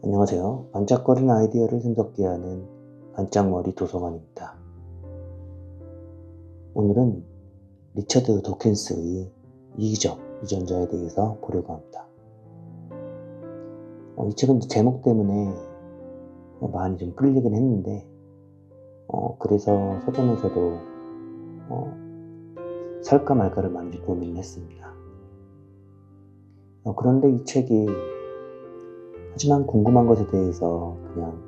안녕하세요. 반짝거리는 아이디어를 생각게 하는 반짝머리 도서관입니다. 오늘은 리처드 도킨스의 이기적 유전자에 대해서 보려고 합니다. 이 책은 제목 때문에 많이 좀 끌리긴 했는데 그래서 서점에서도 살까 말까를 많이 고민했습니다. 그런데 이 책이 하지만 궁금한 것에 대해서 그냥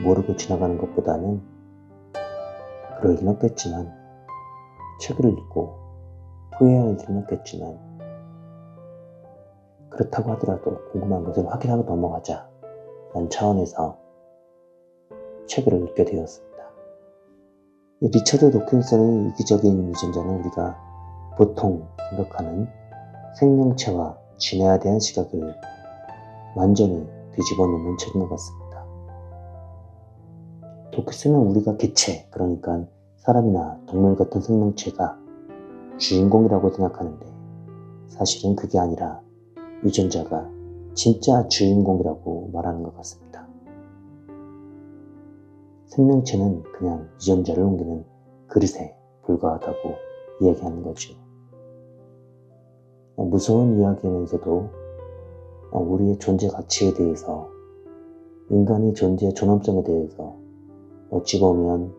모르고 지나가는 것보다는 그러긴 없겠지만 책을 읽고 후회할 일은 없겠지만 그렇다고 하더라도 궁금한 것을 확인하고 넘어가자 라는 차원에서 책을 읽게 되었습니다. 리처드 도킨슨의 이기적인 유전자는 우리가 보통 생각하는 생명체와 진화에 대한 시각을 완전히 뒤집어 놓는 책인 것 같습니다. 도킨슨은 우리가 개체, 그러니까 사람이나 동물 같은 생명체가 주인공이라고 생각하는데 사실은 그게 아니라 유전자가 진짜 주인공이라고 말하는 것 같습니다. 생명체는 그냥 유전자를 옮기는 그릇에 불과하다고 이야기하는 거죠. 무서운 이야기면서도 우리의 존재 가치에 대해서, 인간의 존재 존엄성에 대해서 어찌 보면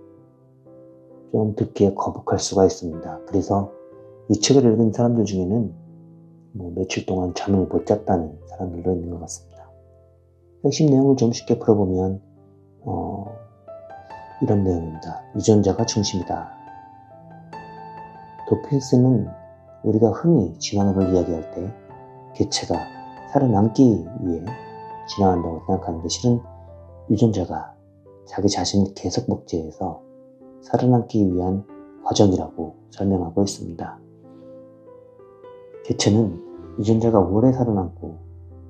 좀 듣기에 거북할 수가 있습니다. 그래서 이 책을 읽은 사람들 중에는 며칠 동안 잠을 못 잤다는 사람들도 있는 것 같습니다. 핵심 내용을 좀 쉽게 풀어보면 이런 내용입니다. 유전자가 중심이다. 도킨슨은 우리가 흔히 진화론을 이야기할 때 개체가 살아남기 위해 진화한다고 생각하는데 실은 유전자가 자기 자신을 계속 복제해서 살아남기 위한 과정이라고 설명하고 있습니다. 개체는 유전자가 오래 살아남고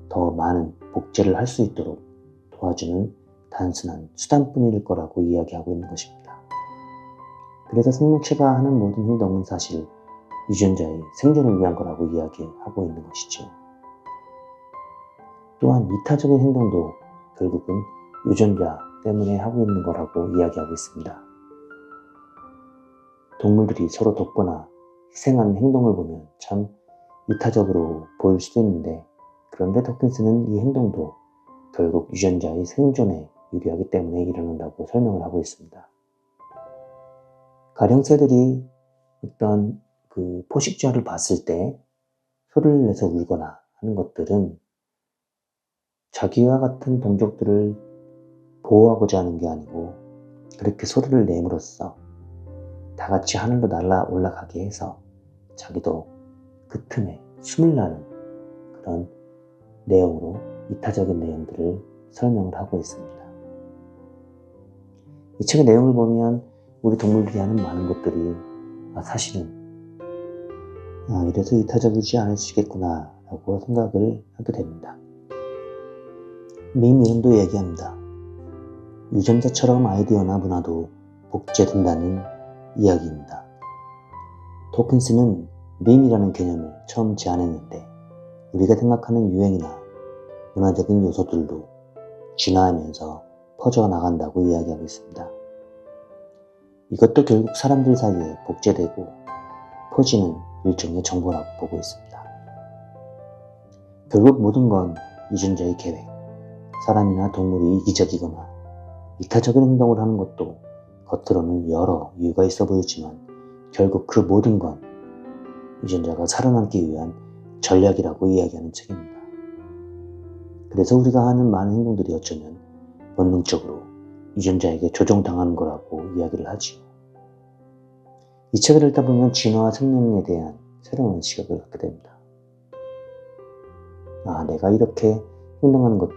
더 많은 복제를 할 수 있도록 도와주는 단순한 수단뿐일 거라고 이야기하고 있는 것입니다. 그래서 생명체가 하는 모든 행동은 사실 유전자의 생존을 위한 거라고 이야기하고 있는 것이죠. 또한 이타적인 행동도 결국은 유전자 때문에 하고 있는 거라고 이야기하고 있습니다. 동물들이 서로 돕거나 희생하는 행동을 보면 참 이타적으로 보일 수도 있는데, 그런데 도킨슨은 이 행동도 결국 유전자의 생존에 유리하기 때문에 일어난다고 설명을 하고 있습니다. 가령 새들이 어떤 포식자를 봤을 때 소리를 내서 울거나 하는 것들은 자기와 같은 동족들을 보호하고자 하는 게 아니고 그렇게 소리를 내므로써 다 같이 하늘로 날아 올라가게 해서 자기도 그 틈에 숨을 나는 그런 내용으로 이타적인 내용들을 설명을 하고 있습니다. 이 책의 내용을 보면 우리 동물들이 하는 많은 것들이 사실은 이래서 이타적이지 않을 수 있겠구나 라고 생각을 하게 됩니다. 미미언도 얘기합니다. 유전자처럼 아이디어나 문화도 복제된다는 이야기입니다. 도킨슨은 밈이라는 개념을 처음 제안했는데 우리가 생각하는 유행이나 문화적인 요소들도 진화하면서 퍼져나간다고 이야기하고 있습니다. 이것도 결국 사람들 사이에 복제되고 퍼지는 일종의 정보라고 보고 있습니다. 결국 모든 건 유전자의 계획, 사람이나 동물이 이기적이거나 이타적인 행동을 하는 것도 겉으로는 여러 이유가 있어 보이지만 결국 그 모든 건 유전자가 살아남기 위한 전략이라고 이야기하는 책입니다. 그래서 우리가 하는 많은 행동들이 어쩌면 본능적으로 유전자에게 조종당하는 거라고 이야기를 하지요. 이 책을 읽다 보면 진화와 생명에 대한 새로운 시각을 갖게 됩니다. 내가 이렇게 행동하는 것도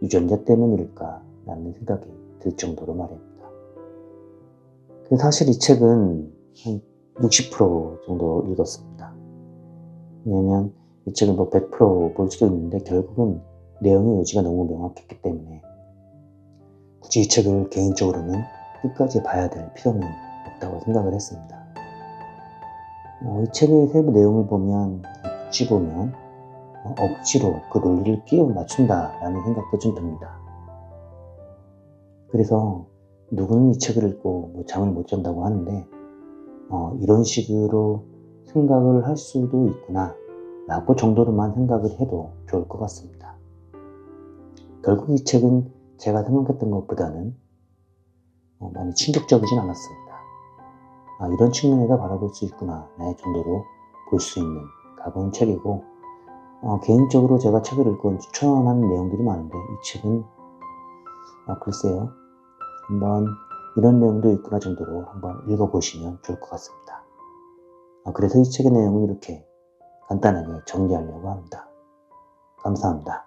유전자 때문일까? 라는 생각이 들 정도로 말입니다. 사실 이 책은 한 60% 정도 읽었습니다. 왜냐면 이 책은 100% 볼 수도 있는데 결국은 내용의 의지가 너무 명확했기 때문에 굳이 이 책을 개인적으로는 끝까지 봐야 될 필요는 없다고 생각을 했습니다. 이 책의 세부 내용을 보면 어찌 보면 억지로 그 논리를 끼워 맞춘다라는 생각도 좀 듭니다. 그래서 누구는 이 책을 읽고 뭐 잠을 못 잔다고 하는데 이런 식으로 생각을 할 수도 있구나 라고 정도로만 생각을 해도 좋을 것 같습니다. 결국 이 책은 제가 생각했던 것보다는 많이 충격적이진 않았습니다. 이런 측면에서 바라볼 수 있구나 라는 정도로 볼 수 있는 가벼운 책이고, 개인적으로 제가 책을 읽고 추천하는 내용들이 많은데 이 책은 글쎄요, 한번 이런 내용도 있구나 정도로 한번 읽어보시면 좋을 것 같습니다. 그래서 이 책의 내용은 이렇게 간단하게 정리하려고 합니다. 감사합니다.